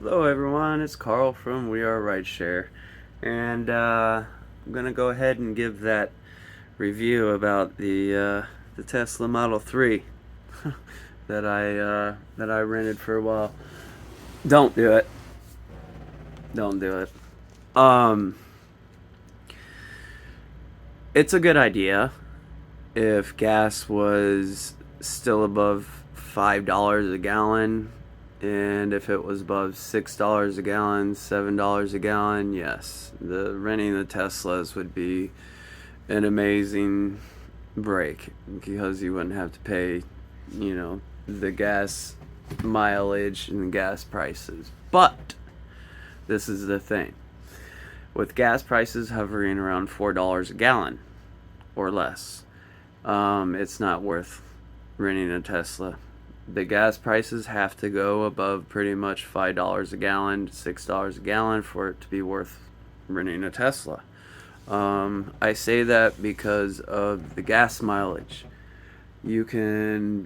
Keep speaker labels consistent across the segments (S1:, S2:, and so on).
S1: Hello everyone, it's Carl from We Are Rideshare, and I'm gonna go ahead and give that review about the Tesla Model 3 that I rented for a while. Don't do it. Don't do it. Um, it's a good idea if gas was still above $5 a gallon, and if it was above $6 a gallon, $7 a gallon. Yes, the renting the Teslas would be an amazing break because you wouldn't have to pay, the gas mileage and the gas prices. But this is the thing: with gas prices hovering around $4 a gallon or less, it's not worth renting a Tesla. The gas prices have to go above pretty much $5 a gallon, $6 a gallon for it to be worth renting a Tesla. I say that because of the gas mileage. You can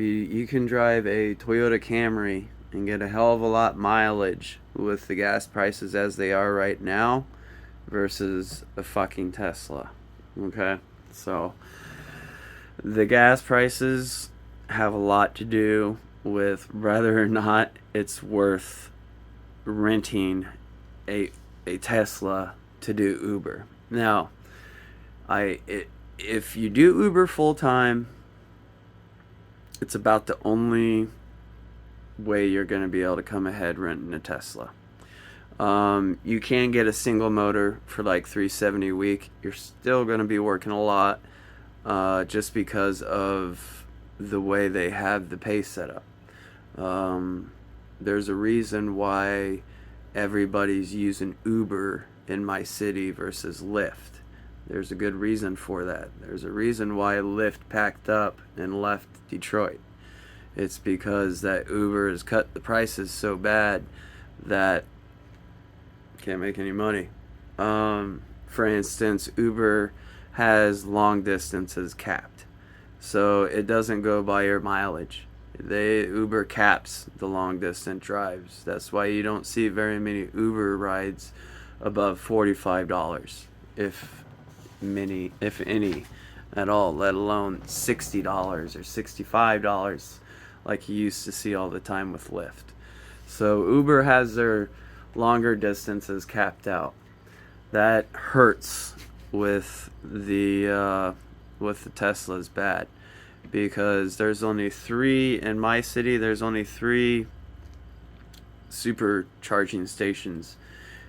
S1: drive a Toyota Camry and get a hell of a lot mileage with the gas prices as they are right now versus a fucking Tesla. Okay? So the gas prices have a lot to do with whether or not it's worth renting a a Tesla to do Uber. Now, if you do Uber full time, it's about the only way you're going to be able to come ahead renting a Tesla. You can get a single motor for like $370 a week. You're still going to be working a lot, just because of the way they have the pay set up. There's a reason why everybody's using Uber in my city versus Lyft. There's a good reason for that. There's a reason why Lyft packed up and left Detroit. It's because that Uber has cut the prices so bad that can't make any money. For instance, Uber has long distances capped, so it doesn't go by your mileage. Uber caps the long distance drives. That's why you don't see very many Uber rides above $45, if any at all, let alone $60 or $65 like you used to see all the time with Lyft. So Uber has their longer distances capped out. That hurts with the Tesla's bad, because there's only three in my city. There's only three supercharging stations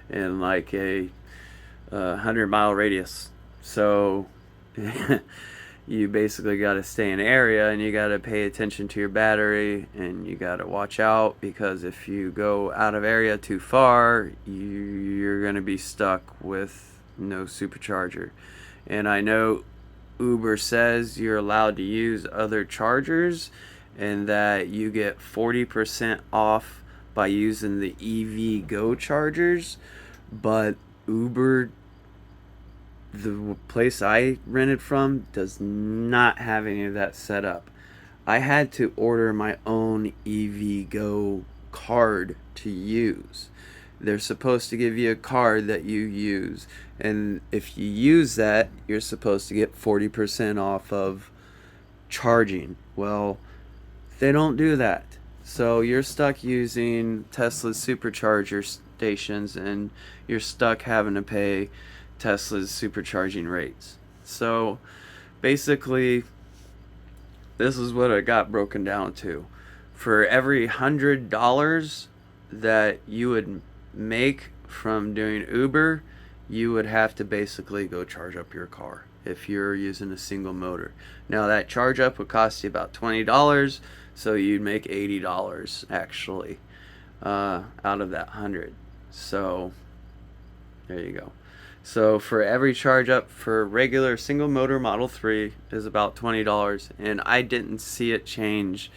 S1: in like a 100-mile radius. So you basically got to stay in an area, and you got to pay attention to your battery, and you got to watch out, because if you go out of area too far, you're going to be stuck with no supercharger. And I know Uber says you're allowed to use other chargers, and that you get 40% off by using the EV Go chargers, but Uber, the place I rented from, does not have any of that set up. I had to order my own EV Go card to use. They're supposed to give you a card that you use, and if you use that, you're supposed to get 40% off of charging. Well, they don't do that. So you're stuck using Tesla's supercharger stations, and you're stuck having to pay Tesla's supercharging rates. So basically, this is what it got broken down to. For every $100 that you would make from doing Uber, you would have to basically go charge up your car if you're using a single motor. Now, that charge up would cost you about $20, so you'd make $80 actually, out of that 100. So there you go. So for every charge up for regular single motor Model 3 is about $20, and I didn't see it change,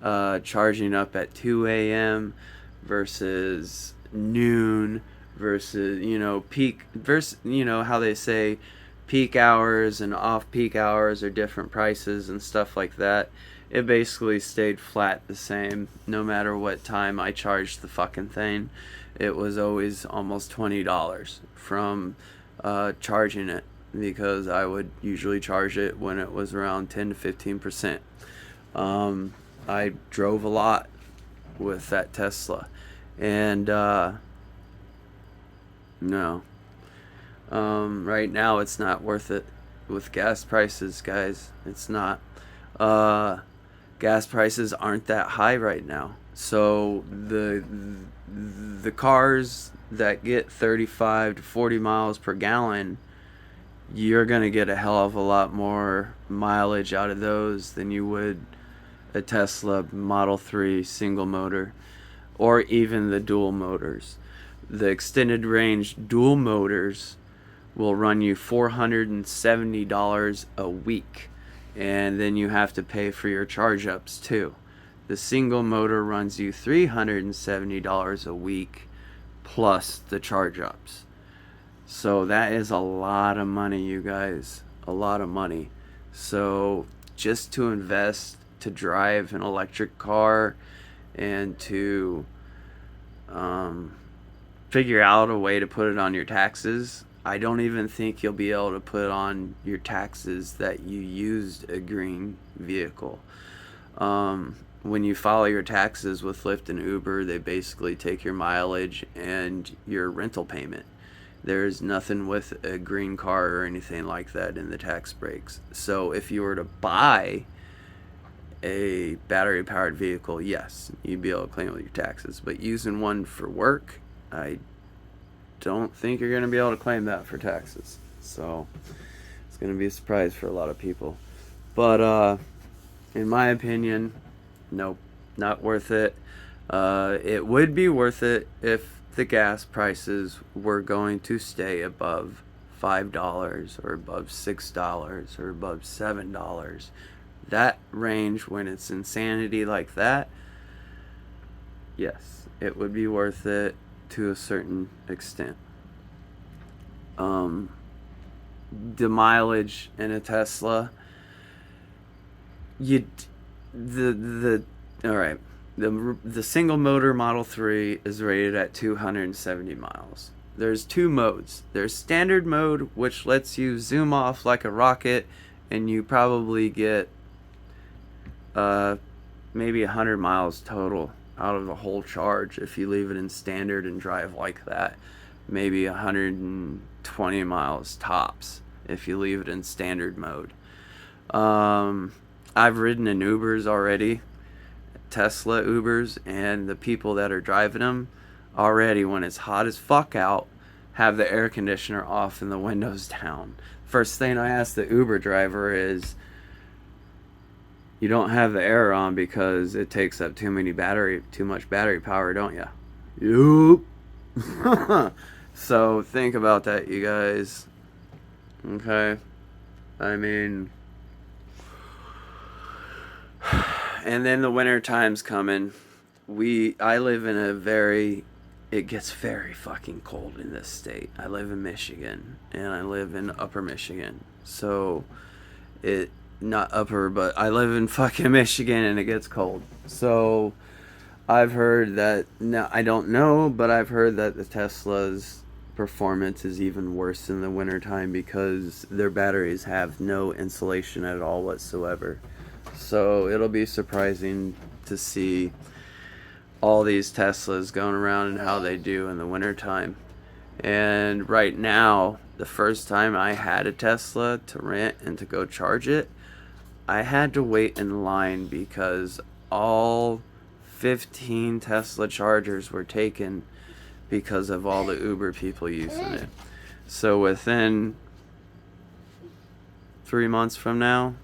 S1: charging up at 2 a.m. versus noon versus, peak, versus, how they say peak hours and off peak hours are different prices and stuff like that. it basically stayed flat the same no matter what time I charged the fucking thing. It was always almost $20 from charging it, because I would usually charge it when it was around 10 to 15%. I drove a lot with that Tesla, and no, right now it's not worth it with gas prices, guys. It's not. Gas prices aren't that high right now. So the cars that get 35 to 40 miles per gallon, you're going to get a hell of a lot more mileage out of those than you would a Tesla Model 3 single motor, or even the dual motors. The extended range dual motors will run you $470 a week, and then you have to pay for your charge ups too. The single motor runs you $370 a week plus the charge ups. So that is a lot of money, you guys. A lot of money. So just to invest to drive an electric car and to figure out a way to put it on your taxes, I don't even think you'll be able to put on your taxes that you used a green vehicle. When you file your taxes with Lyft and Uber, they basically take your mileage and your rental payment. There's nothing with a green car or anything like that in the tax breaks. So if you were to buy a battery powered vehicle, yes, you'd be able to claim all your taxes. But using one for work, I don't think you're going to be able to claim that for taxes. So it's going to be a surprise for a lot of people. But in my opinion, nope, not worth it. It would be worth it if the gas prices were going to stay above $5 or above $6 or above $7. That range, when it's insanity like that, yes, it would be worth it to a certain extent. The mileage in a Tesla, all right, the single motor Model 3 is rated at 270 miles. There's two modes. There's standard mode, which lets you zoom off like a rocket, and you probably get maybe 100 miles total out of the whole charge if you leave it in standard and drive like that. Maybe 120 miles tops if you leave it in standard mode. I've ridden in Ubers already, Tesla Ubers, and the people that are driving them already, when it's hot as fuck out, have the air conditioner off and the windows down. First thing I ask the Uber driver is, you don't have the air on because it takes up too much battery power, don't you? Yup. So think about that, you guys. Okay? I mean, and then the winter time's coming. I live in it gets very fucking cold in this state. I live in Michigan, and I live in upper Michigan. So not upper, but I live in fucking Michigan, and it gets cold. So I've heard that, now I don't know, but I've heard that the Tesla's performance is even worse in the wintertime because their batteries have no insulation at all whatsoever. So it'll be surprising to see all these Teslas going around and how they do in the wintertime. And right now, the first time I had a Tesla to rent and to go charge it, I had to wait in line because all 15 Tesla chargers were taken because of all the Uber people using it. So within 3 months from now,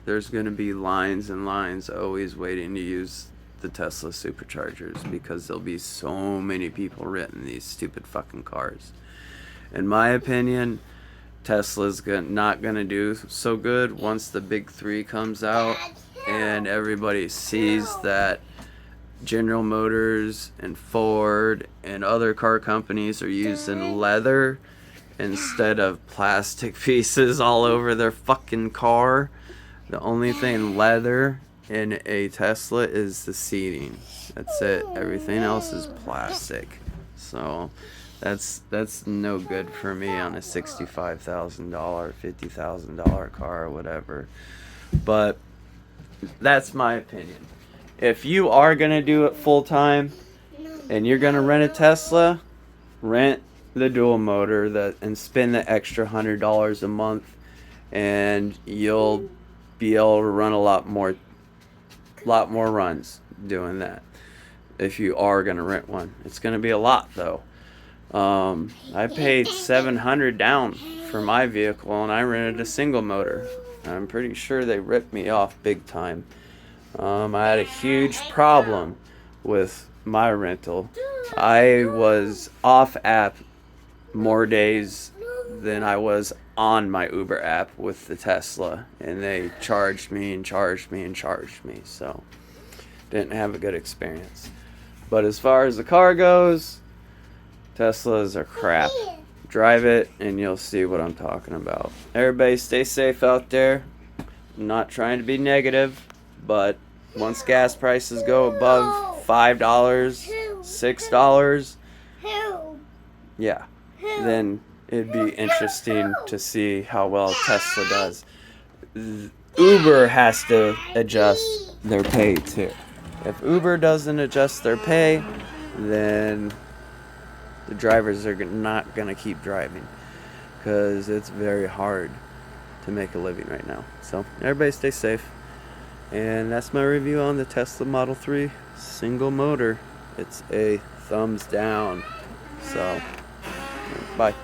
S1: there's going to be lines and lines always waiting to use the Tesla superchargers because there'll be so many people renting these stupid fucking cars. In my opinion, Tesla's not going to do so good once the big three comes out and everybody sees that General Motors and Ford and other car companies are using leather instead of plastic pieces all over their fucking car. The only thing leather in a Tesla is the seating. That's it. Everything else is plastic. So that's no good for me on a $65,000, $50,000 car or whatever. But that's my opinion. If you are gonna do it full time and you're gonna rent a Tesla, rent the dual motor and spend the extra $100 a month, and you'll be able to run a lot more runs doing that. If you are gonna rent one, it's gonna be a lot though. I paid $700 down for my vehicle, and I rented a single motor. I'm pretty sure they ripped me off big time. I had a huge problem with my rental. I was off app more days than I was on my Uber app with the Tesla, and they charged me and charged me and charged me, so didn't have a good experience. But as far as the car goes, Teslas are crap. Drive it and you'll see what I'm talking about. Everybody stay safe out there. I'm not trying to be negative, but once gas prices go above $5, $6, yeah, then it'd be interesting to see how well Tesla does. Uber has to adjust their pay too. If Uber doesn't adjust their pay, then the drivers are not going to keep driving, because it's very hard to make a living right now. So everybody stay safe. And that's my review on the Tesla Model 3 single motor. It's a thumbs down. So, bye.